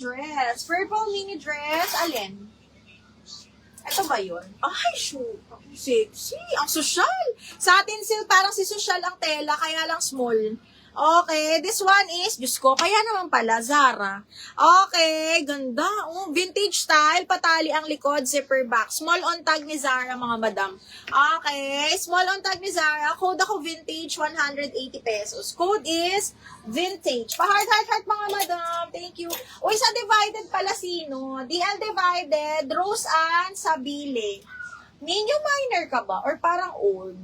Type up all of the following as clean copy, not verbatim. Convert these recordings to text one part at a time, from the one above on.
dress. Purple mini dress. Alin? Ito ba yun? Ay, shoot. Ang sexy. Ang social. Satin silk, parang si social ang tela, kaya lang small. Okay, this one is, Diyos ko, kaya naman pala, Zara. Okay, ganda. Oh, vintage style, patali ang likod, zipper back. Small on tag ni Zara, mga madam. Okay, small on tag ni Zara. Code ako vintage, 180 pesos. Code is vintage. Pa-heart, heart, heart, mga madam. Thank you. Uy, sa divided pala sino? DL divided, Rose Ann Sabile. Ninyo minor ka ba? Or parang old?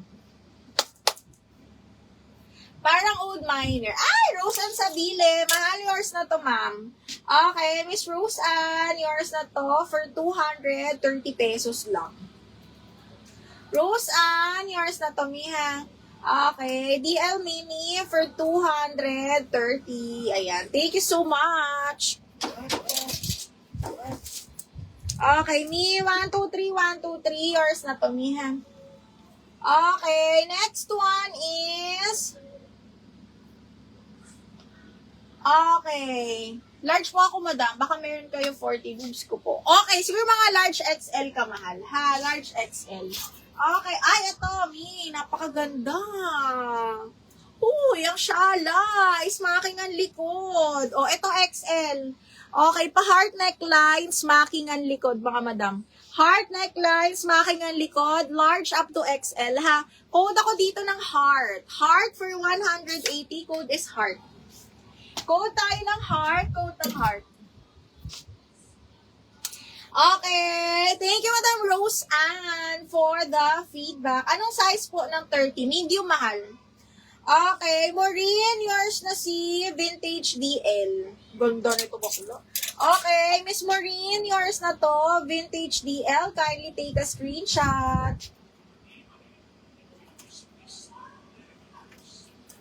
Parang old minor. Ay, Rose Ann Sabile. Mahal, yours na to, ma'am. Okay, Miss Rose Ann, yours na to for 230 pesos lang. Rose Ann, yours na to, miha. Okay, DL Mini for 230. Ayan, thank you so much. Okay, Mi, 1, 2, 3, 1, 2, 3. Yours na to, miha. Okay, next one is... Okay. Large po ako, madam. Baka meron kayo 40 boobs ko po. Okay, siguro mga large XL ka, mahal. Ha, large XL. Okay. Ay, ito, Mi. Napakaganda. Uy, ang shala. Smacking ang likod. O, ito XL. Okay, pa-heart neckline, smacking ang likod, mga madam. Heart neckline, smacking ang likod, large up to XL, ha. Code ako dito ng heart. Heart for 180, code is heart. Code tayo ng heart, code ng heart. Okay, thank you, Madam Rose Ann, for the feedback. Anong size po ng 30? Medium, mahal. Okay, Maureen, yours na si Vintage DL. Ganda nito bakula. Okay, Miss Maureen, yours na to, Vintage DL. Kindly take a screenshot.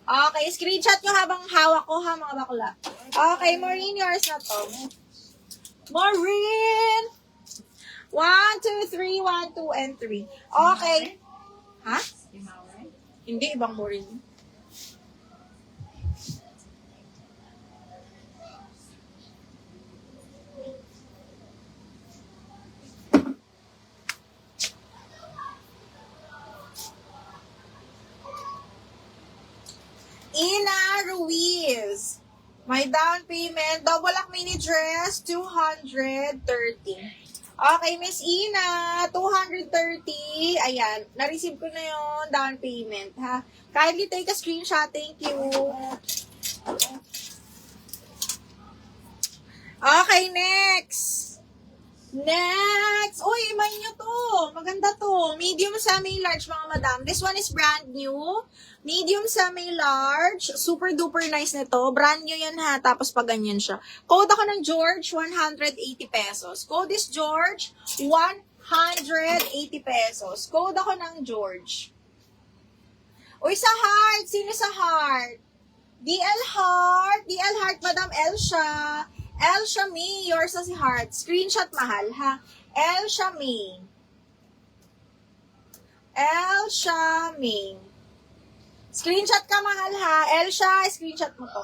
Okay, screenshot nyo habang hawak ko, ha, mga bakla. Okay, Maureen, yours na to. Maureen! 1, 2, 3, 1, 2, and 3. Okay. Ha? Hindi, ibang Maureen. Ina Ruiz. My down payment, double lock mini dress, 230. Okay, Miss Ina, 230. Ayan, na-receive ko na yung down payment, ha. Kindly take a screenshot. Thank you. Okay, next. Next! Uy, imay nyo to. Maganda to. Medium sa may large, mga madam. This one is brand new. Medium sa may large. Super duper nice nito. Brand new yan, ha. Tapos pag ganyan siya. Code ako ng George, 180 pesos. Code is George, 180 pesos. Code ako ng George. Uy, sa heart. Sino sa heart? DL Heart. DL Heart, Madam Elsha. Elsha Me, yours na si Heart. Screenshot, mahal, ha? Elsha Me. Elsha Me. Screenshot ka, mahal, ha? Elsha, screenshot mo to.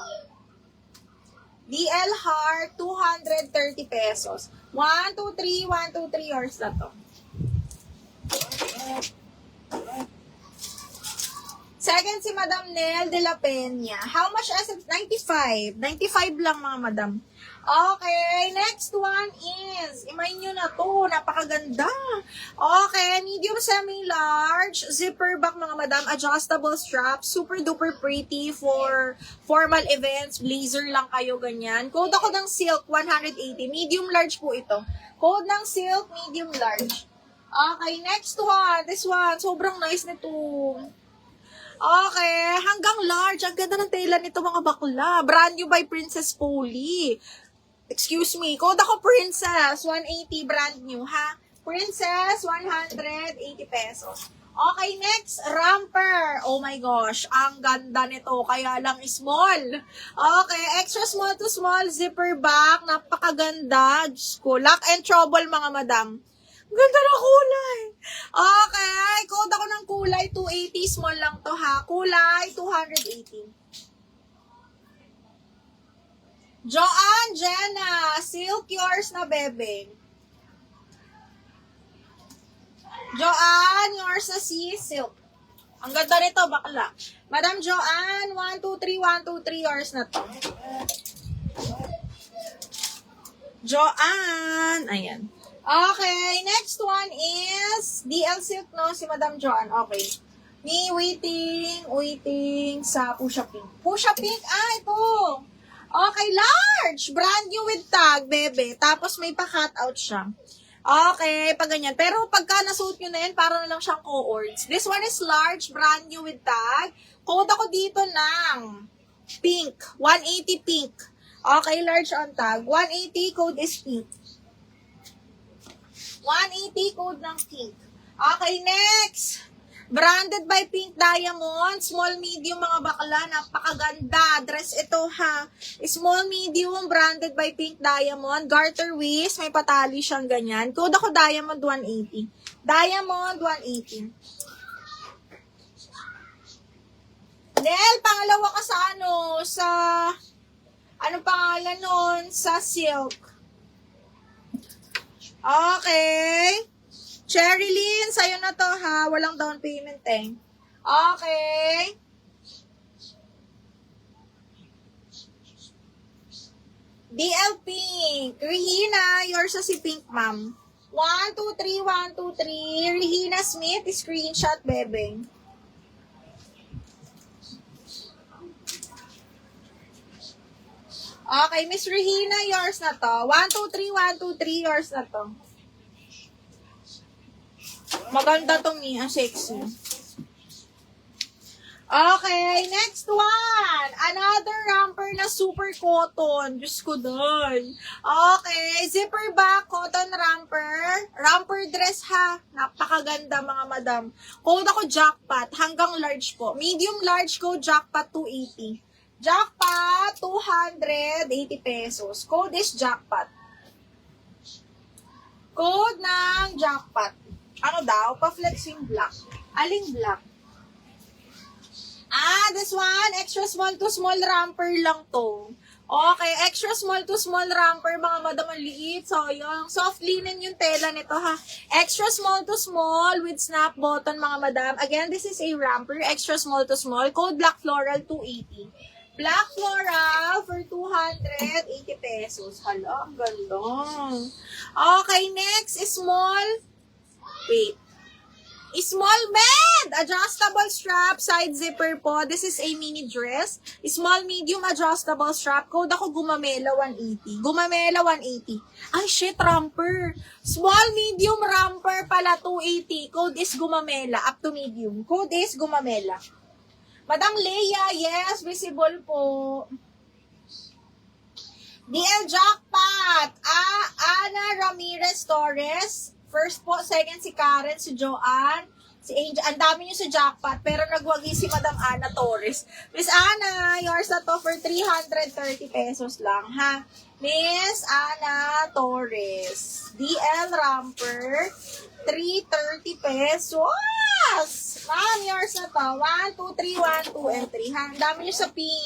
DL Heart, 230 pesos. 1, 2, 3, 1, 2, 3, yours na to. Second, si Madam Nel de la Peña. How much as it? 95. 95 lang, mga madam. Okay, next one is, imay nyo na to, napakaganda. Okay, medium semi-large, zipper back, mga madam, adjustable strap, super duper pretty for formal events, blazer lang kayo, ganyan. Code ako ng silk, 180, medium large po ito. Code ng silk, medium large. Okay, next one, this one, sobrang nice nito. Okay, hanggang large, ang ganda ng tela nito, mga bakla. Brand new by Princess Polly. Excuse me, code ako Princess, 180, brand new, ha? Princess, 180 pesos. Okay, next, Ramper. Oh my gosh, ang ganda nito, kaya lang small. Okay, extra small to small, zipper back, napakaganda. Diyos ko, lock and trouble, mga madam. Ganda ng kulay. Okay, code ako ng kulay, 280, small lang to, ha? Kulay, 280. Joanne, Jenna, silk yours na, bebe. Joanne, yours na si silk. Ang ganda nito, bakla. Madam Joanne, 1, 2, 3, 1, 2, 3, yours na to. Joanne, ayan. Okay, next one is DL Silk, no? Si Madam Joanne. Okay. Me waiting sa Pusha Pink. Pusha Pink, ito. Okay, large. Brand new with tag, bebe. Tapos may pa-cutout siya. Okay, pag ganyan. Pero pagka nasuot nyo na yan, para na lang siyang co-ords. This one is large, brand new with tag. Code ako dito ng pink. 180 pink. Okay, large on tag. 180 code is pink. 180 code ng pink. Okay, next. Branded by Pink Diamond. Small, medium, mga bakla. Napakaganda. Dress ito, ha. Small, medium, branded by Pink Diamond. Garter waist. May patali siyang ganyan. Code ako Diamond 180. Diamond 180. Nel, pangalawa ka sa ano pangalan nun? Sa silk. Okay. Cherilyn, sa'yo na to, ha? Walang down payment, eh. Okay. DL Pink. Rihina, yours sa si Pink, ma'am. 1, 2, 3, 1, 2, 3. Rihina Smith, screenshot, bebe. Okay, Miss Rihina, yours na to. 1, 2, 3, 1, 2, 3, yours na to. Maganda to, mi. Ang sexy. Okay, next one. Another romper na super cotton. Diyos ko doon. Okay, zipper back, cotton romper. Romper dress, ha. Napakaganda, mga madam. Code ako jackpot. Hanggang large po. Medium large code jackpot 280. Jackpot 280 pesos. Code is jackpot. Code ng jackpot. Ano daw? Pa-flexing black. Aling black? This one, extra small to small romper lang to. Okay, extra small to small romper, mga madam, ang liit. So, yung soft linen yung tela nito, ha. Extra small to small with snap button, mga madam. Again, this is a romper, extra small to small. Code Black Floral 280. Black Floral for 280 pesos. Hala, ang ganda. Okay, next is small. Wait. Small bed! Adjustable strap, side zipper po. This is a mini dress. Small, medium, adjustable strap. Code ako Gumamela 180. Gumamela 180. Ay, shit, romper. Small, medium, romper pala 280. Code is Gumamela, up to medium. Code is Gumamela. Madam Leia, yes, visible po. DL Jackpot. Ana Ramirez Torres. First po, second si Karen, si Joanne, si Angel. Ang dami nyo sa jackpot, pero nagwagi si Madam Ana Torres. Miss Ana, yours na to for 330 pesos lang, ha? Miss Ana Torres. DL Romper, 330 pesos. Ma'am, yours na to. 1, 2, 3, 1, 2, and 3, ha? Ang dami nyo sa pink.